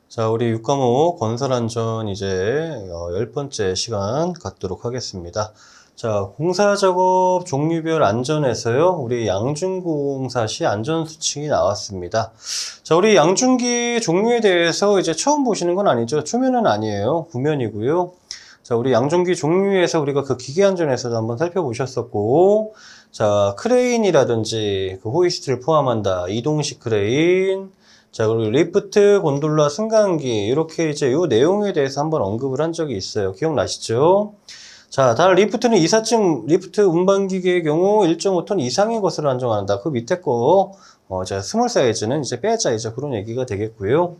자, 우리 6과목 건설안전 이제 10번째 시간 갖도록 하겠습니다. 자, 공사작업 종류별 안전에서요, 우리 양중공사 시 안전수칙이 나왔습니다. 자, 우리 양중기 종류에 대해서 이제 처음 보시는 건 아니죠. 초면은 아니에요. 구면이고요. 자, 우리 양중기 종류에서 우리가 그 기계안전에서도 한번 살펴보셨었고, 자, 크레인이라든지 그 호이스트를 포함한다. 이동식 크레인, 자, 그리고 리프트, 곤돌라, 승강기, 이렇게 이제 요 내용에 대해서 한번 언급을 한 적이 있어요. 기억나시죠? 자, 다른 리프트는 이삿짐 리프트 운반기계의 경우 1.5톤 이상의 것을 안정한다. 그 밑에 거, 자, 스몰 사이즈는 이제 빼자, 이제 그런 얘기가 되겠고요.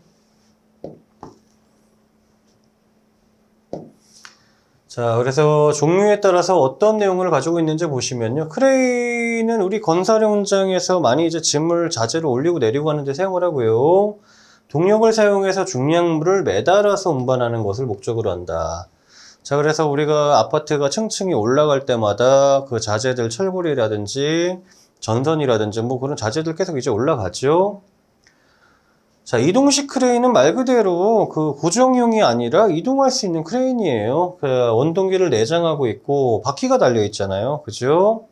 자, 그래서 종류에 따라서 어떤 내용을 가지고 있는지 보시면요. 크레인은 우리 건설 현장에서 많이 이제 짐을 자재로 올리고 내리고 하는데 사용을 하고요. 동력을 사용해서 중량물을 매달아서 운반하는 것을 목적으로 한다. 자, 그래서 우리가 아파트가 층층이 올라갈 때마다 그 자재들 철골이라든지 전선이라든지 뭐 그런 자재들 계속 이제 올라가죠. 자, 이동식 크레인은 말 그대로 그 고정형이 아니라 이동할 수 있는 크레인이에요. 그 원동기를 내장하고 있고 바퀴가 달려 있잖아요. 그죠?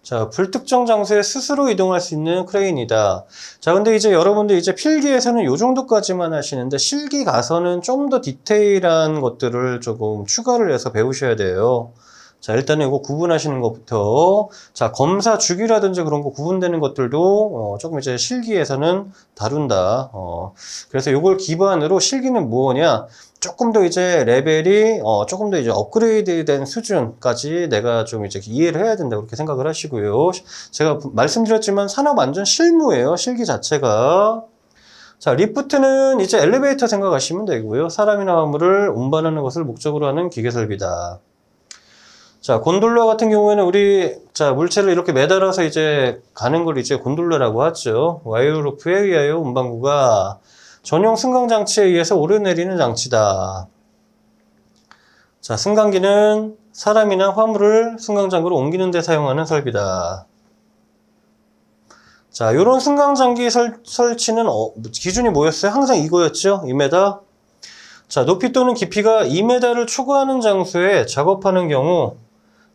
자, 불특정 장소에 스스로 이동할 수 있는 크레인이다. 자, 근데 이제 여러분들 이제 필기에서는 요 정도까지만 하시는데 실기 가서는 좀 더 디테일한 것들을 조금 추가를 해서 배우셔야 돼요. 자, 일단은 이거 구분하시는 것부터, 자, 검사 주기라든지 그런 거 구분되는 것들도 조금 이제 실기에서는 다룬다. 그래서 이걸 기반으로 실기는 뭐냐? 조금 더 이제 레벨이 조금 더 이제 업그레이드된 수준까지 내가 좀 이제 이해를 해야 된다 그렇게 생각을 하시고요. 제가 말씀드렸지만 산업안전 실무예요. 실기 자체가. 자, 리프트는 이제 엘리베이터 생각하시면 되고요. 사람이나 화물을 운반하는 것을 목적으로 하는 기계 설비다. 자, 곤돌라 같은 경우에는 우리, 자, 물체를 이렇게 매달아서 이제 가는 걸 이제 곤돌라라고 하죠. 와이어로프에 의하여 운반구가 전용 승강 장치에 의해서 오르내리는 장치다. 자, 승강기는 사람이나 화물을 승강장구로 옮기는 데 사용하는 설비다. 자, 요런 승강장기 설치는 기준이 뭐였어요? 항상 이거였죠? 2m. 자, 높이 또는 깊이가 2m를 초과하는 장소에 작업하는 경우,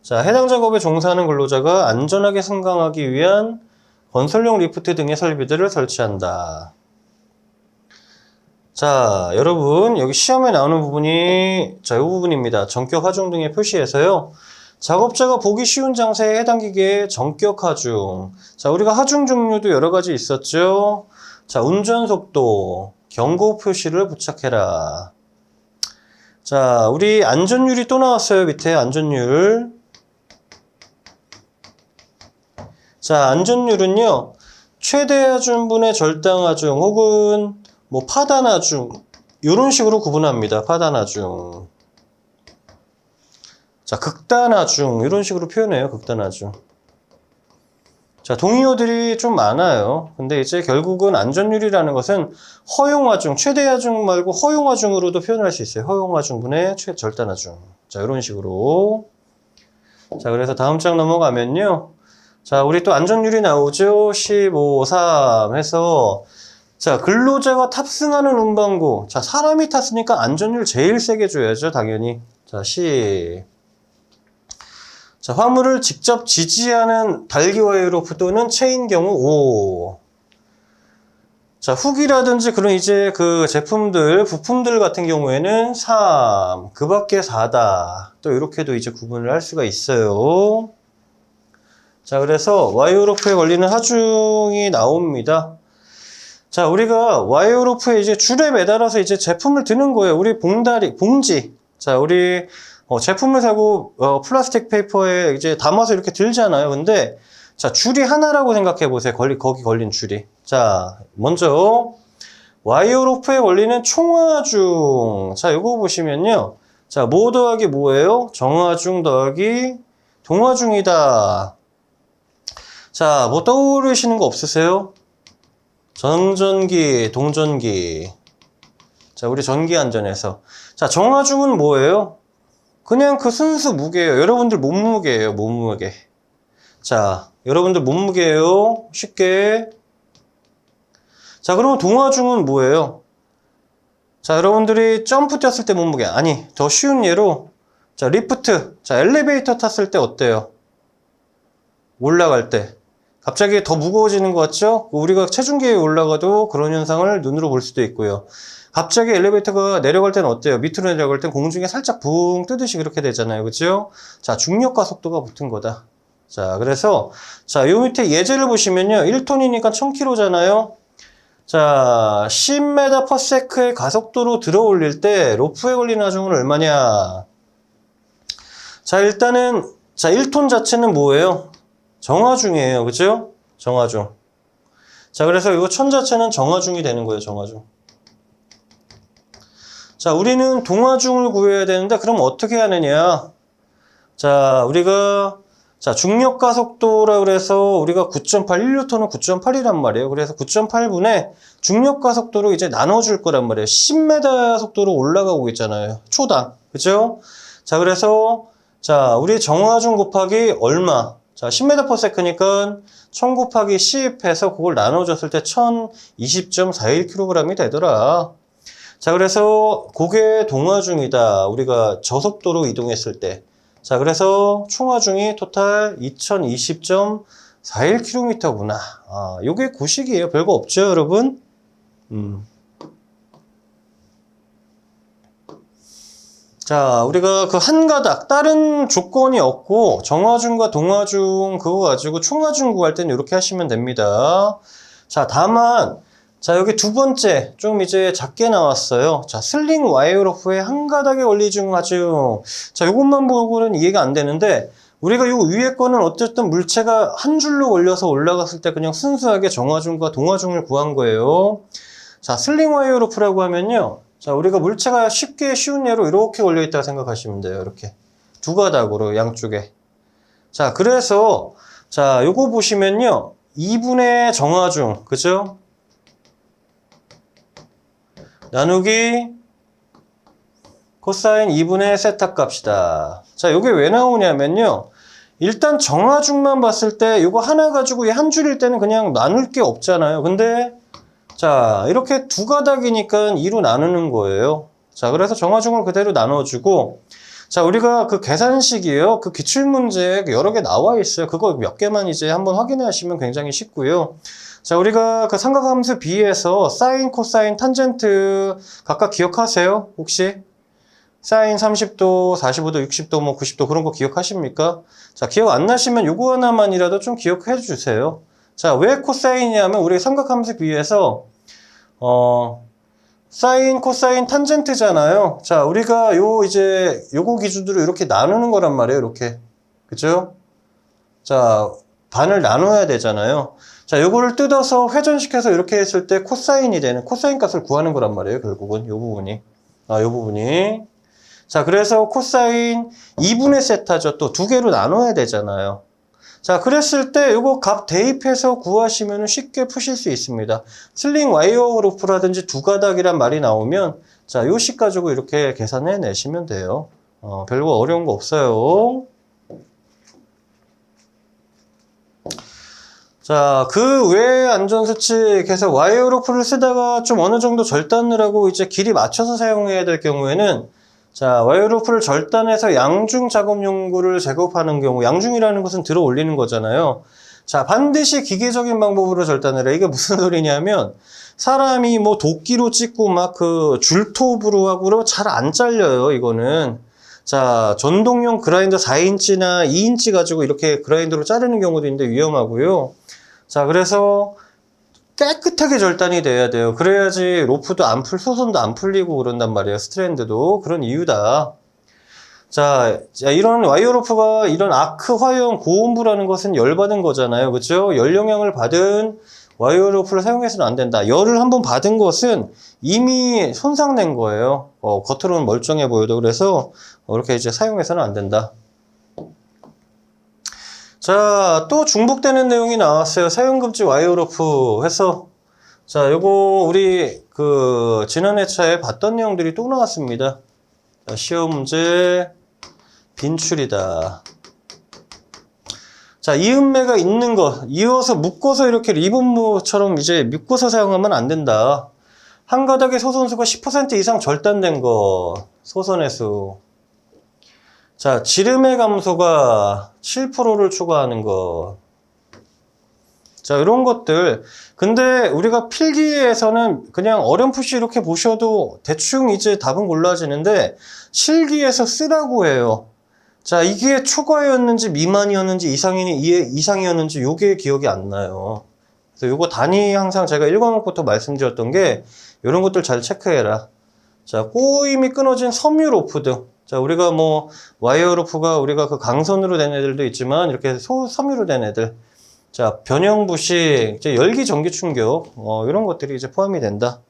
자, 해당 작업에 종사하는 근로자가 안전하게 승강하기 위한 건설용 리프트 등의 설비들을 설치한다. 자, 여러분, 여기 시험에 나오는 부분이, 자, 이 부분입니다. 전격 하중 등의 표시에서요. 작업자가 보기 쉬운 장소에 해당 기계의 전격 하중. 자, 우리가 하중 종류도 여러 가지 있었죠. 자, 운전 속도, 경고 표시를 부착해라. 자, 우리 안전율이 또 나왔어요. 밑에 안전율. 자, 안전율은요, 최대 하중분의 절당 하중 혹은 뭐 파단 하중 이런 식으로 구분합니다. 파단 하중. 자, 극단 하중 이런 식으로 표현해요. 극단 하중. 자, 동의어들이 좀 많아요. 근데 이제 결국은 안전율이라는 것은 허용 하중, 최대 하중 말고 허용 하중으로도 표현할 수 있어요. 허용 하중분의 절단 하중. 자, 이런 식으로. 자, 그래서 다음 장 넘어가면요. 자, 우리 또 안전율이 나오죠? 15, 3 해서, 자, 근로자가 탑승하는 운반구. 자, 사람이 탔으니까 안전율 제일 세게 줘야죠, 당연히. 자, 자, 화물을 직접 지지하는 달기와이어로프 또는 체인 경우 5. 자, 후기라든지 그런 이제 그 제품들, 부품들 같은 경우에는 3. 그 밖에 4다. 또 이렇게도 이제 구분을 할 수가 있어요. 자, 그래서 와이어로프에 걸리는 하중이 나옵니다. 자, 우리가 와이어로프에 이제 줄에 매달아서 이제 제품을 드는 거예요. 우리 봉지. 자, 우리 제품을 사고 플라스틱 페이퍼에 이제 담아서 이렇게 들잖아요. 근데 자, 줄이 하나라고 생각해 보세요. 거기 걸린 줄이. 자, 먼저 와이어로프에 걸리는 총하중. 자, 이거 보시면요. 자, 뭐 더하기 뭐예요? 정하중 더하기 동하중이다. 자, 뭐 떠오르시는 거 없으세요? 전전기, 동전기. 자, 우리 전기안전에서. 자, 정하중은 뭐예요? 그냥 그 순수 무게예요. 여러분들 몸무게예요, 몸무게. 자, 여러분들 몸무게예요. 쉽게. 자, 그러면 동하중은 뭐예요? 자, 여러분들이 점프 뛰었을 때 몸무게. 아니, 더 쉬운 예로, 자, 리프트. 자, 엘리베이터 탔을 때 어때요? 올라갈 때. 갑자기 더 무거워지는 것 같죠? 우리가 체중계에 올라가도 그런 현상을 눈으로 볼 수도 있고요. 갑자기 엘리베이터가 내려갈 때는 어때요? 밑으로 내려갈 땐 공중에 살짝 붕 뜨듯이 그렇게 되잖아요. 그죠? 자, 중력과 속도가 붙은 거다. 자, 그래서, 자, 요 밑에 예제를 보시면요. 1톤이니까 1000kg잖아요. 자, 10m/s의 가속도로 들어 올릴 때 로프에 걸리는 하중은 얼마냐? 자, 일단은, 자, 1톤 자체는 뭐예요? 정하중이에요. 그죠? 정하중. 자, 그래서 이거 1000 자체는 정하중이 되는 거예요. 정하중. 자, 우리는 동하중을 구해야 되는데, 그럼 어떻게 하느냐? 자, 우리가, 자, 중력가속도라 그래서 우리가 9.8, 1N은 9.8이란 말이에요. 그래서 9.8분의 중력가속도로 이제 나눠줄 거란 말이에요. 10m 속도로 올라가고 있잖아요. 초당. 그죠? 자, 그래서, 자, 우리 정하중 곱하기 얼마? 자, 10m/s니까 1000 곱하기 10 해서 그걸 나눠줬을 때 1020.41kg이 되더라. 자, 그래서 그게 동하중이다. 우리가 저속도로 이동했을 때. 자, 그래서 총하중이 토탈 2020.41km구나. 아, 요게 구식이에요. 별거 없죠, 여러분? 자, 우리가 그 한 가닥, 다른 조건이 없고, 정하중과 동하중 그거 가지고 총하중 구할 때는 이렇게 하시면 됩니다. 자, 다만, 자, 여기 두 번째, 좀 이제 작게 나왔어요. 자, 슬링 와이어 로프의 한 가닥에 올리중 하중. 자, 요것만 보고는 이해가 안 되는데, 우리가 요 위에 거는 어쨌든 물체가 한 줄로 올려서 올라갔을 때 그냥 순수하게 정하중과 동하중을 구한 거예요. 자, 슬링 와이어 로프라고 하면요. 자, 우리가 물체가 쉽게 쉬운 예로 이렇게 올려있다고 생각하시면 돼요. 이렇게. 두 가닥으로, 양쪽에. 자, 그래서, 자, 요거 보시면요. 2분의 정하중, 그죠? 나누기 코사인 2분의 세타 값이다. 자, 요게 왜 나오냐면요. 일단 정하중만 봤을 때 요거 하나 가지고 이 한 줄일 때는 그냥 나눌 게 없잖아요. 근데 자, 이렇게 두 가닥이니까 2로 나누는 거예요. 자, 그래서 정하중을 그대로 나눠주고, 자, 우리가 그 계산식이에요. 그 기출문제 여러 개 나와 있어요. 그거 몇 개만 이제 한번 확인하시면 굉장히 쉽고요. 자, 우리가 그 삼각함수 B에서 사인, 코사인, 탄젠트 각각 기억하세요? 혹시? 사인 30도, 45도, 60도, 뭐 90도 그런 거 기억하십니까? 자, 기억 안 나시면 요거 하나만이라도 좀 기억해 주세요. 자, 왜 코사인이냐면 우리 삼각함수 B에서 사인, 코사인, 탄젠트잖아요. 자, 우리가 이제 요거 기준으로 이렇게 나누는 거란 말이에요. 이렇게. 그죠? 자, 반을 나눠야 되잖아요. 자, 요거를 뜯어서 회전시켜서 이렇게 했을 때 코사인이 되는, 코사인 값을 구하는 거란 말이에요. 결국은 요 부분이. 요 부분이. 자, 그래서 코사인 2분의 세타죠. 또 두 개로 나눠야 되잖아요. 자, 그랬을 때 요거 값 대입해서 구하시면 쉽게 푸실 수 있습니다. 슬링 와이어 로프라든지 두 가닥이란 말이 나오면 자, 요 식 가지고 이렇게 계산해 내시면 돼요. 별거 어려운 거 없어요. 자, 그 외에 안전수칙에서 와이어 로프를 쓰다가 좀 어느 정도 절단을 하고 이제 길이 맞춰서 사용해야 될 경우에는 자, 와이어 로프를 절단해서 양중 작업 용구를 제거하는 경우, 양중이라는 것은 들어 올리는 거잖아요. 자, 반드시 기계적인 방법으로 절단을 해. 이게 무슨 소리냐면 사람이 뭐 도끼로 찍고 막 그 줄톱으로 하고 잘 안 잘려요, 이거는. 자, 전동용 그라인더 4인치나 2인치 가지고 이렇게 그라인더로 자르는 경우도 있는데 위험하고요. 자, 그래서 깨끗하게 절단이 돼야 돼요. 그래야지 로프도 소선도 안 풀리고 그런단 말이에요. 스트랜드도. 그런 이유다. 자, 이런 와이어 로프가 이런 아크 화형 고온부라는 것은 열받은 거잖아요. 그죠? 열 영향을 받은 와이어 로프를 사용해서는 안 된다. 열을 한번 받은 것은 이미 손상된 거예요. 겉으로는 멀쩡해 보여도. 그래서 이렇게 이제 사용해서는 안 된다. 자, 또 중복되는 내용이 나왔어요. 사용금지 와이어 로프 해서 자, 요거 우리 그 지난 회차에 봤던 내용들이 또 나왔습니다. 자, 시험 문제 빈출이다. 자, 이음매가 있는 것, 이어서 묶어서 이렇게 리본무처럼 이제 묶어서 사용하면 안 된다. 한 가닥의 소선수가 10% 이상 절단된 거, 소선의 수. 자, 지름의 감소가 7%를 초과하는 거. 자, 이런 것들. 근데 우리가 필기에서는 그냥 어렴풋이 이렇게 보셔도 대충 이제 답은 골라지는데, 실기에서 쓰라고 해요. 자, 이게 초과였는지 미만이었는지 이상이었는지 요게 기억이 안 나요. 그래서 요거 단위 항상 제가 1과목부터 말씀드렸던 게 이런 것들 잘 체크해라. 자, 꼬임이 끊어진 섬유 로프등. 자, 우리가 뭐 와이어 로프가 우리가 그 강선으로 된 애들도 있지만 이렇게 섬유로 된 애들. 자, 변형 부식, 이제 열기 전기 충격, 이런 것들이 이제 포함이 된다.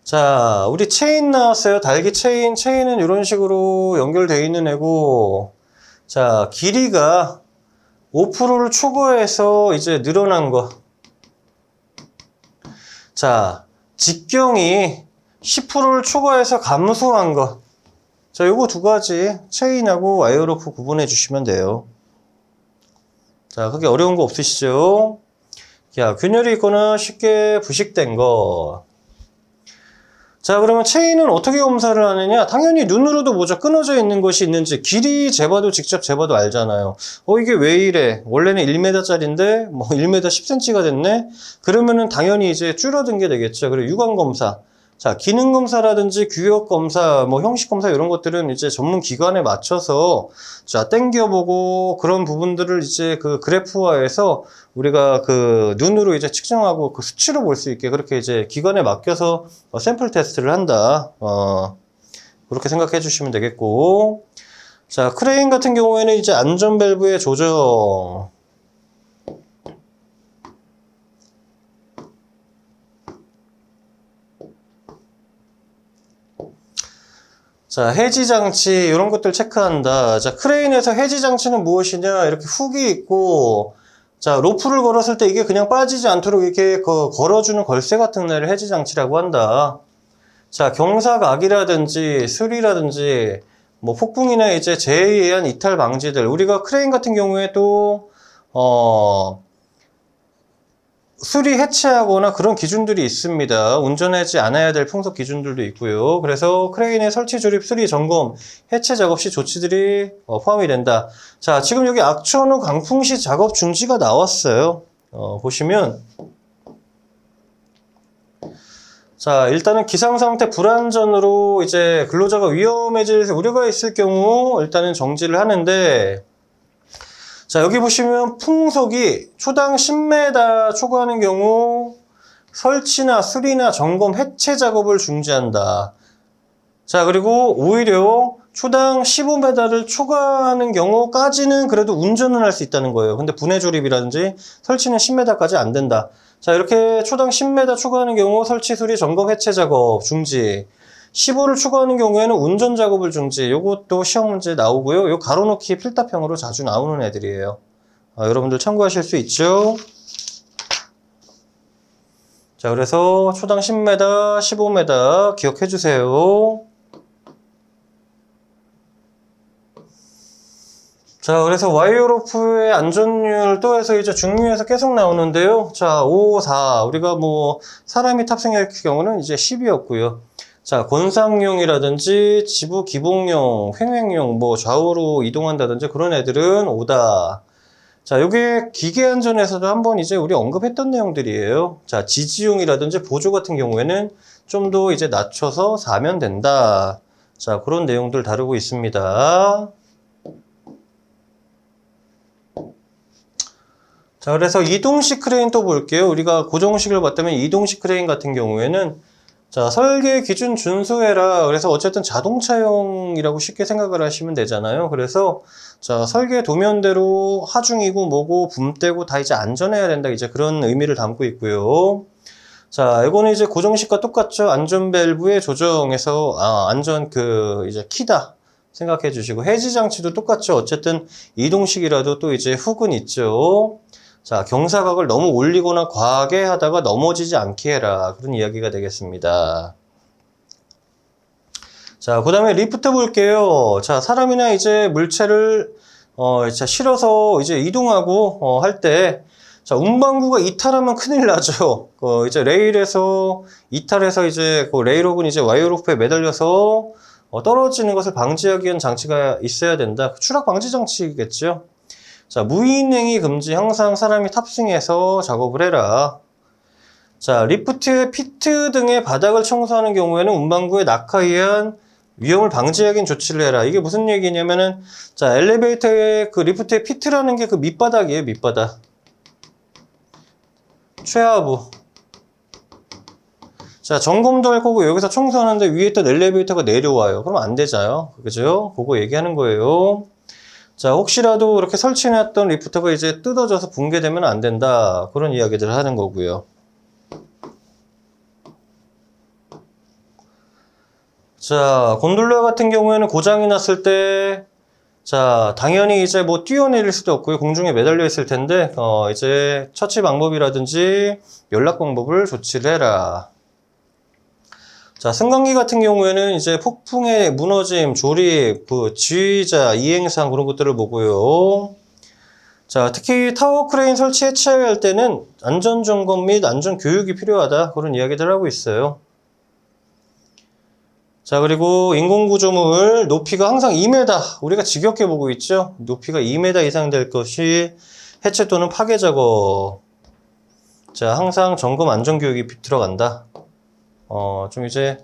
자, 우리 체인 나왔어요. 달기 체인. 체인은 이런 식으로 연결되어 있는 애고, 자, 길이가 5%를 초과해서 이제 늘어난 거. 자, 직경이 10%를 초과해서 감소한 거. 자, 요거 두 가지 체인하고 와이어 로프 구분해 주시면 돼요. 자, 그게 어려운 거 없으시죠? 야, 균열이 있거나 쉽게 부식된 거. 자, 그러면 체인은 어떻게 검사를 하느냐? 당연히 눈으로도 보죠. 끊어져 있는 것이 있는지. 길이 재봐도 직접 재봐도 알잖아요. 이게 왜 이래? 원래는 1m짜리인데 뭐 1m 10cm가 됐네? 그러면은 당연히 이제 줄어든 게 되겠죠. 그리고 유관 검사. 자, 기능 검사라든지 규격 검사, 뭐 형식 검사 이런 것들은 이제 전문 기관에 맞춰서 자, 땡겨보고 그런 부분들을 이제 그 그래프화해서 우리가 그 눈으로 이제 측정하고 그 수치로 볼 수 있게 그렇게 이제 기관에 맡겨서 샘플 테스트를 한다. 그렇게 생각해 주시면 되겠고. 자, 크레인 같은 경우에는 이제 안전 밸브의 조정. 자, 해지 장치 이런 것들 체크한다. 자, 크레인에서 해지 장치는 무엇이냐? 이렇게 훅이 있고, 자, 로프를 걸었을 때 이게 그냥 빠지지 않도록 이렇게 걸어주는 걸쇠 같은 애를 해지 장치라고 한다. 자, 경사각이라든지 수리라든지 뭐 폭풍이나 이제 재해에 의한 이탈 방지들. 우리가 크레인 같은 경우에 또 수리 해체하거나 그런 기준들이 있습니다. 운전하지 않아야 될 풍속 기준들도 있고요. 그래서 크레인의 설치, 조립, 수리, 점검, 해체 작업 시 조치들이 포함이 된다. 자, 지금 여기 악천 후 강풍 시 작업 중지가 나왔어요. 보시면 자, 일단은 기상상태 불안전으로 이제 근로자가 위험해질 우려가 있을 경우 일단은 정지를 하는데, 자, 여기 보시면 풍속이 초당 10m 초과하는 경우 설치나 수리나 점검 해체 작업을 중지한다. 자, 그리고 오히려 초당 15m를 초과하는 경우까지는 그래도 운전을 할 수 있다는 거예요. 근데 분해 조립이라든지 설치는 10m까지 안 된다. 자, 이렇게 초당 10m 초과하는 경우 설치, 수리, 점검, 해체 작업 중지. 15를 초과하는 경우에는 운전 작업을 중지. 요것도 시험 문제 나오고요. 요 가로놓기 필답형으로 자주 나오는 애들이에요. 여러분들 참고하실 수 있죠? 자, 그래서 초당 10m, 15m 기억해 주세요. 자, 그래서 와이어 로프의 안전율 또 해서 이제 중류에서 계속 나오는데요. 자, 5, 4. 우리가 뭐 사람이 탑승할 경우는 이제 10이었고요. 자, 권상용이라든지 지부 기복용, 횡행용, 뭐 좌우로 이동한다든지 그런 애들은 5다. 자, 요게 기계 안전에서도 한번 이제 우리 언급했던 내용들이에요. 자, 지지용이라든지 보조 같은 경우에는 좀 더 이제 낮춰서 4면 된다. 자, 그런 내용들 다루고 있습니다. 자, 그래서 이동식 크레인 또 볼게요. 우리가 고정식을 봤다면 이동식 크레인 같은 경우에는 자, 설계 기준 준수해라. 그래서 어쨌든 자동차용이라고 쉽게 생각을 하시면 되잖아요. 그래서 자, 설계 도면대로 하중이고 뭐고 붐대고 다 이제 안전해야 된다. 이제 그런 의미를 담고 있고요. 자, 이거는 이제 고정식과 똑같죠. 안전 밸브의 조정에서 안전 이제 키다 생각해 주시고, 해지 장치도 똑같죠. 어쨌든 이동식이라도 또 이제 훅은 있죠. 자, 경사각을 너무 올리거나 과하게 하다가 넘어지지 않게 해라. 그런 이야기가 되겠습니다. 자, 그 다음에 리프트 볼게요. 자, 사람이나 이제 물체를, 실어서 이제 이동하고, 할 때, 자, 운반구가 이탈하면 큰일 나죠. 이제 레일에서 이탈해서 이제 그 레일혹은 이제 와이어로프에 매달려서 떨어지는 것을 방지하기 위한 장치가 있어야 된다. 추락 방지 장치겠죠. 자, 무인행위 금지. 항상 사람이 탑승해서 작업을 해라. 자, 리프트, 피트 등의 바닥을 청소하는 경우에는 운반구의 낙하에 의한 위험을 방지하기 위한 조치를 해라. 이게 무슨 얘기냐면은, 자, 엘리베이터의 그 리프트의 피트라는 게 그 밑바닥이에요, 밑바닥. 최하부. 자, 점검도 할 거고 여기서 청소하는데 위에 있던 엘리베이터가 내려와요. 그럼 안 되잖아요. 그죠? 그거 얘기하는 거예요. 자, 혹시라도 이렇게 설치해놨던 리프트가 이제 뜯어져서 붕괴되면 안 된다. 그런 이야기들을 하는 거고요. 자, 곤돌라 같은 경우에는 고장이 났을 때, 자, 당연히 이제 뭐 뛰어내릴 수도 없고요. 공중에 매달려 있을 텐데, 이제 처치 방법이라든지 연락 방법을 조치를 해라. 자, 승강기 같은 경우에는 이제 폭풍의 무너짐, 조립, 지휘자, 이행상 그런 것들을 보고요. 자, 특히 타워 크레인 설치 해체할 때는 안전 점검 및 안전 교육이 필요하다. 그런 이야기들 하고 있어요. 자, 그리고 인공구조물 높이가 항상 2m. 우리가 지겹게 보고 있죠? 높이가 2m 이상 될 것이 해체 또는 파괴 작업. 자, 항상 점검 안전 교육이 들어간다. 좀 이제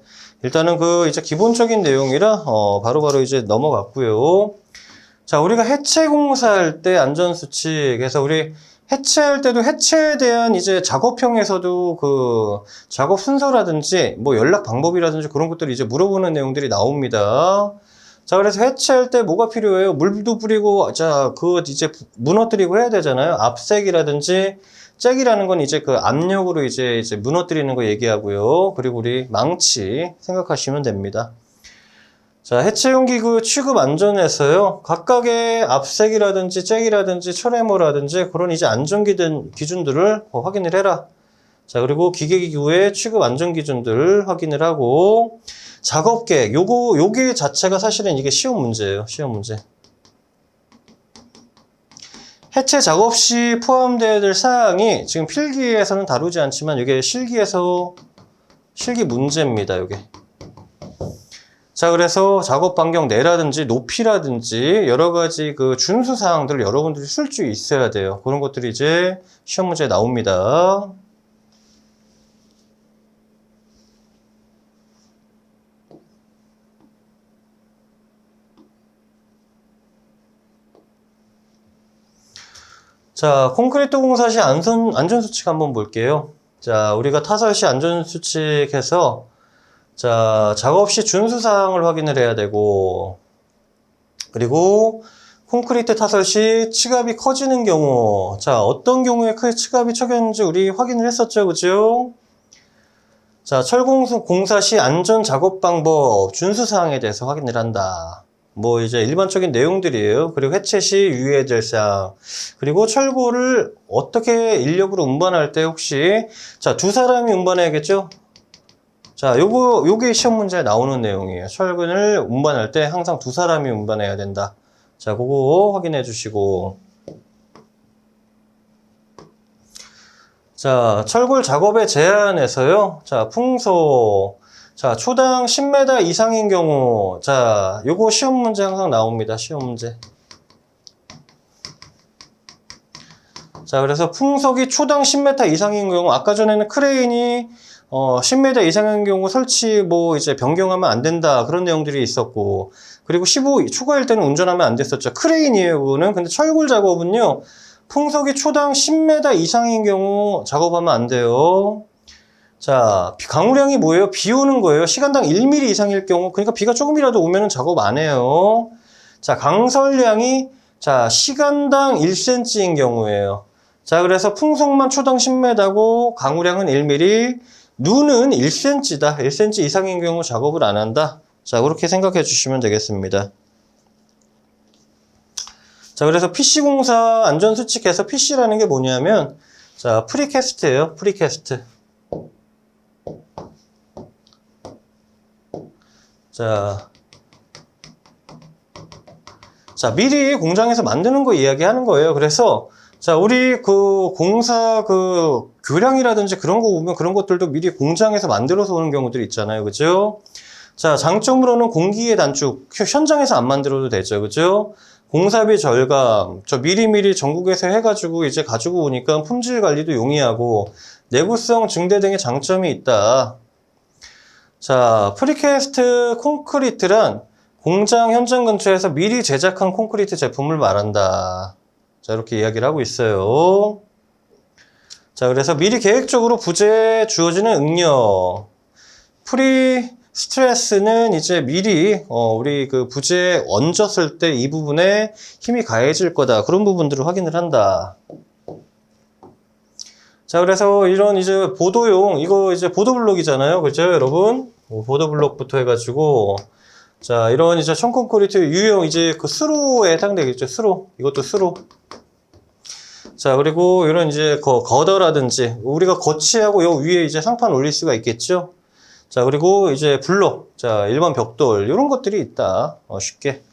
일단은 이제 기본적인 내용이라 바로바로 이제 넘어갔고요. 자, 우리가 해체 공사할 때 안전 수칙 해서 우리 해체할 때도 해체에 대한 이제 작업형에서도 그 작업 순서라든지 뭐 연락 방법이라든지 그런 것들이 이제 물어보는 내용들이 나옵니다. 자, 그래서 해체할 때 뭐가 필요해요? 물도 뿌리고, 자, 이제 무너뜨리고 해야 되잖아요. 압색이라든지 잭이라는 건 이제 그 압력으로 이제 무너뜨리는 거 얘기하고요. 그리고 우리 망치 생각하시면 됩니다. 자, 해체용 기구 취급 안전에서요. 각각의 압색이라든지 잭이라든지 철해모라든지 그런 이제 안전 기준들을 확인을 해라. 자, 그리고 기계기구의 취급 안전 기준들을 확인을 하고 작업계획 요게 자체가 사실은 이게 시험 문제예요. 시험 문제. 해체 작업 시 포함되어야 될 사항이 지금 필기에서는 다루지 않지만 이게 실기 문제입니다. 이게. 자, 그래서 작업 반경 내라든지 높이라든지 여러 가지 그 준수 사항들을 여러분들이 쓸 수 있어야 돼요. 그런 것들이 이제 시험 문제에 나옵니다. 자, 콘크리트 공사 시 안전수칙 한번 볼게요. 자, 우리가 타설 시 안전수칙에서 자, 작업 시 준수사항을 확인을 해야 되고, 그리고 콘크리트 타설 시 치갑이 커지는 경우, 자, 어떤 경우에 치갑이 처졌는지 우리 확인을 했었죠, 그죠? 자, 철공사 시 안전 작업 방법, 준수사항에 대해서 확인을 한다. 뭐 이제 일반적인 내용들이에요. 그리고 해체 시 유의해야 될 사항. 그리고 철골을 어떻게 인력으로 운반할 때 혹시, 자, 두 사람이 운반해야겠죠? 자, 요게 시험 문제에 나오는 내용이에요. 철근을 운반할 때 항상 두 사람이 운반해야 된다. 자, 그거 확인해 주시고. 자, 철골 작업의 제한에서요. 자, 풍속. 자, 초당 10m 이상인 경우. 자, 요거 시험 문제 항상 나옵니다. 시험 문제. 자, 그래서 풍속이 초당 10m 이상인 경우, 아까 전에는 크레인이 10m 이상인 경우 설치 이제 변경하면 안 된다. 그런 내용들이 있었고. 그리고 15 초과일 때는 운전하면 안 됐었죠. 크레인이에요, 그거는. 근데 철골 작업은요, 풍속이 초당 10m 이상인 경우 작업하면 안 돼요. 자, 강우량이 뭐예요? 비 오는 거예요. 시간당 1mm 이상일 경우, 그러니까 비가 조금이라도 오면은 작업 안 해요. 자, 강설량이, 자, 시간당 1cm인 경우예요. 자, 그래서 풍속만 초당 10m고, 강우량은 1mm, 눈은 1cm다. 1cm 이상인 경우 작업을 안 한다. 자, 그렇게 생각해 주시면 되겠습니다. 자, 그래서 PC공사 안전수칙에서 PC라는 게 뭐냐면, 자, 프리캐스트예요. 프리캐스트. 자, 미리 공장에서 만드는 거 이야기하는 거예요. 그래서 자, 우리 그 공사 그 교량이라든지 그런 거 보면 그런 것들도 미리 공장에서 만들어서 오는 경우들이 있잖아요. 그죠? 자, 장점으로는 공기의 단축, 현장에서 안 만들어도 되죠. 그죠? 공사비 절감, 저 미리미리 전국에서 해가지고 이제 가지고 오니까 품질 관리도 용이하고 내구성 증대 등의 장점이 있다. 자, 프리캐스트 콘크리트란 공장 현장 근처에서 미리 제작한 콘크리트 제품을 말한다. 자, 이렇게 이야기를 하고 있어요. 자, 그래서 미리 계획적으로 부재에 주어지는 응력. 프리 스트레스는 이제 미리 우리 그 부재에 얹었을 때 이 부분에 힘이 가해질 거다. 그런 부분들을 확인을 한다. 자, 그래서 이런 이제 보도용, 이거 이제 보도블록이잖아요. 그죠, 여러분? 보도블록부터 해가지고, 자, 이런 이제 청콘크리트 유형 이제 그 수로에 해당되겠죠. 수로. 이것도 수로. 자, 그리고 이런 이제 거더라든지, 우리가 거치하고 요 위에 이제 상판 올릴 수가 있겠죠. 자, 그리고 이제 블록. 자, 일반 벽돌. 이런 것들이 있다. 쉽게.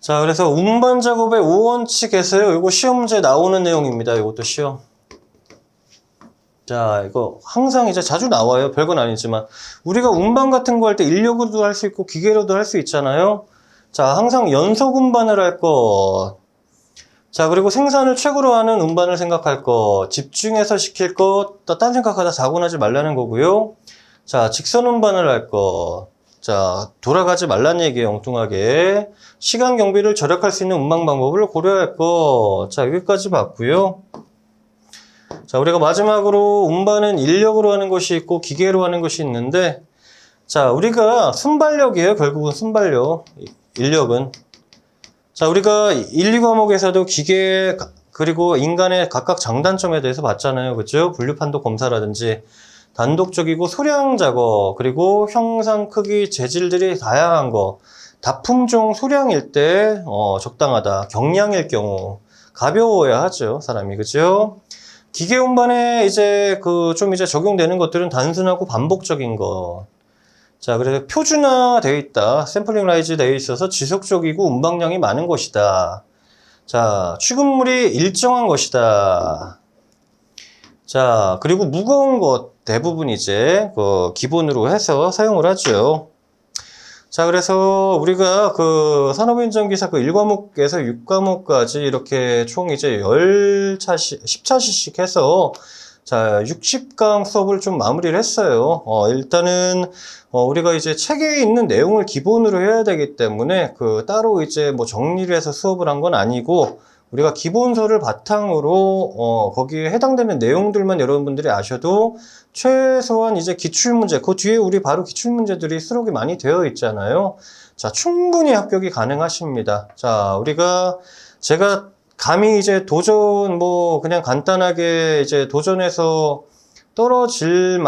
자, 그래서 운반 작업의 5원칙에서요. 이거 시험 문제 나오는 내용입니다. 이것도 시험. 자, 이거 항상 이제 자주 나와요. 별건 아니지만. 우리가 운반 같은 거 할 때 인력으로도 할 수 있고 기계로도 할 수 있잖아요. 자, 항상 연속 운반을 할 것. 자, 그리고 생산을 최고로 하는 운반을 생각할 것. 집중해서 시킬 것. 딴 생각하다 사고 나지 말라는 거고요. 자, 직선 운반을 할 것. 자, 돌아가지 말란 얘기예요. 엉뚱하게. 시간 경비를 절약할 수 있는 운반 방법을 고려할 것. 자, 여기까지 봤고요. 자, 우리가 마지막으로 운반은 인력으로 하는 것이 있고 기계로 하는 것이 있는데, 자, 우리가 순발력이에요. 결국은 순발력. 인력은. 자, 우리가 1, 2과목에서도 기계 그리고 인간의 각각 장단점에 대해서 봤잖아요. 그죠? 분류판도 검사라든지 단독적이고 소량 작업, 그리고 형상, 크기, 재질들이 다양한 거, 다품종 소량일 때 적당하다. 경량일 경우 가벼워야 하죠, 사람이. 그죠? 기계 운반에 이제 좀 이제 적용되는 것들은 단순하고 반복적인 거. 자, 그래서 표준화되어 있다. 샘플링 라이즈 되어 있어서 지속적이고 운반량이 많은 것이다. 자, 취급물이 일정한 것이다. 자, 그리고 무거운 것 대부분 이제 기본으로 해서 사용을 하죠. 자, 그래서 우리가 산업인정기사 1과목에서 6과목까지 이렇게 총 이제 10차씩 해서 자, 60강 수업을 좀 마무리를 했어요. 일단은 우리가 이제 책에 있는 내용을 기본으로 해야 되기 때문에 따로 이제 뭐 정리를 해서 수업을 한 건 아니고, 우리가 기본서를 바탕으로 거기에 해당되는 내용들만 여러분들이 아셔도 최소한 이제 기출문제, 그 뒤에 우리 바로 기출문제들이 수록이 많이 되어 있잖아요. 자, 충분히 합격이 가능하십니다. 자, 제가 감히 이제 도전, 그냥 간단하게 이제 도전해서 떨어질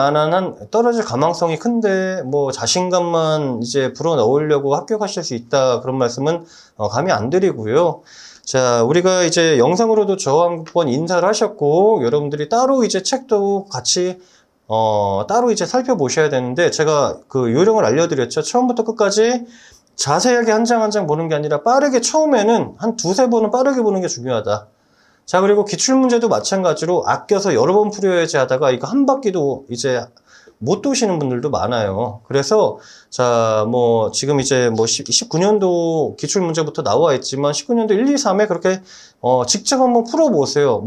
가망성이 큰데, 자신감만 이제 불어넣으려고 합격하실 수 있다. 그런 말씀은 감히 안 드리고요. 자, 우리가 이제 영상으로도 저와 한번 인사를 하셨고, 여러분들이 따로 이제 책도 같이, 따로 이제 살펴보셔야 되는데, 제가 요령을 알려드렸죠. 처음부터 끝까지 자세하게 한 장 한 장 보는 게 아니라 빠르게 처음에는 한 두세 번은 빠르게 보는 게 중요하다. 자, 그리고 기출문제도 마찬가지로 아껴서 여러 번 풀어야지 하다가 이거 한 바퀴도 이제 못 도시는 분들도 많아요. 그래서 자, 지금 이제 19년도 기출문제부터 나와 있지만 19년도 1, 2, 3에 그렇게 직접 한번 풀어보세요.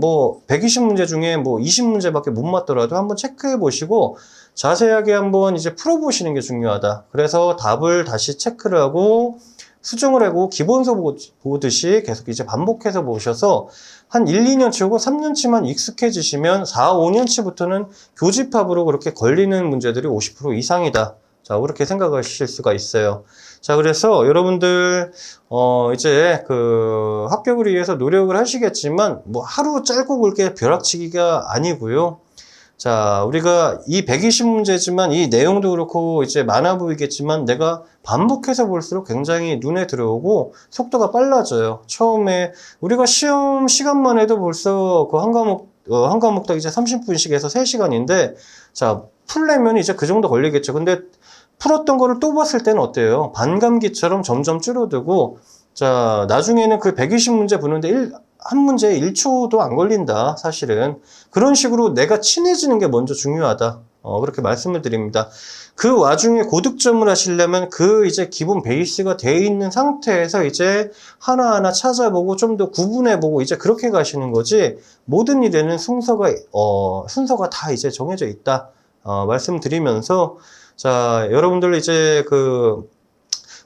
120문제 중에 20문제밖에 못 맞더라도 한번 체크해 보시고 자세하게 한번 이제 풀어보시는 게 중요하다. 그래서 답을 다시 체크를 하고 수정을 하고 기본서 보듯이 계속 이제 반복해서 보셔서 한 1, 2년치 혹은 3년치만 익숙해지시면 4, 5년치부터는 교집합으로 그렇게 걸리는 문제들이 50% 이상이다. 자, 그렇게 생각하실 수가 있어요. 자, 그래서 여러분들 이제 합격을 위해서 노력을 하시겠지만 하루 짧고 굵게 벼락치기가 아니고요. 자, 우리가 이 120문제지만 이 내용도 그렇고 이제 많아 보이겠지만 내가 반복해서 볼수록 굉장히 눈에 들어오고 속도가 빨라져요. 처음에 우리가 시험 시간만 해도 벌써 한 과목당 이제 30분씩 해서 3시간인데 자, 풀려면 이제 그 정도 걸리겠죠. 근데 풀었던 거를 또 봤을 때는 어때요? 반감기처럼 점점 줄어들고, 자, 나중에는 그 120문제 보는데 한 문제에 1초도 안 걸린다, 사실은. 그런 식으로 내가 친해지는 게 먼저 중요하다. 그렇게 말씀을 드립니다. 그 와중에 고득점을 하시려면 그 이제 기본 베이스가 돼 있는 상태에서 이제 하나하나 찾아보고 좀 더 구분해보고 이제 그렇게 가시는 거지, 모든 일에는 순서가 다 이제 정해져 있다. 말씀드리면서, 자, 여러분들 이제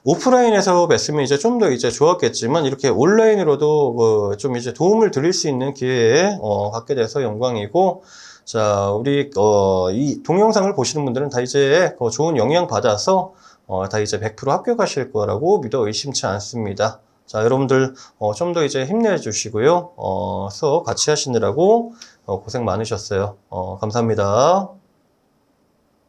오프라인에서 뵀으면 이제 좀 더 이제 좋았겠지만, 이렇게 온라인으로도 좀 이제 도움을 드릴 수 있는 기회에 갖게 돼서 영광이고, 자, 우리 이 동영상을 보시는 분들은 다 이제 좋은 영향 받아서 다 이제 100% 합격하실 거라고 믿어 의심치 않습니다. 자, 여러분들 좀 더 이제 힘내주시고요. 수업 같이 하시느라고 고생 많으셨어요. 감사합니다.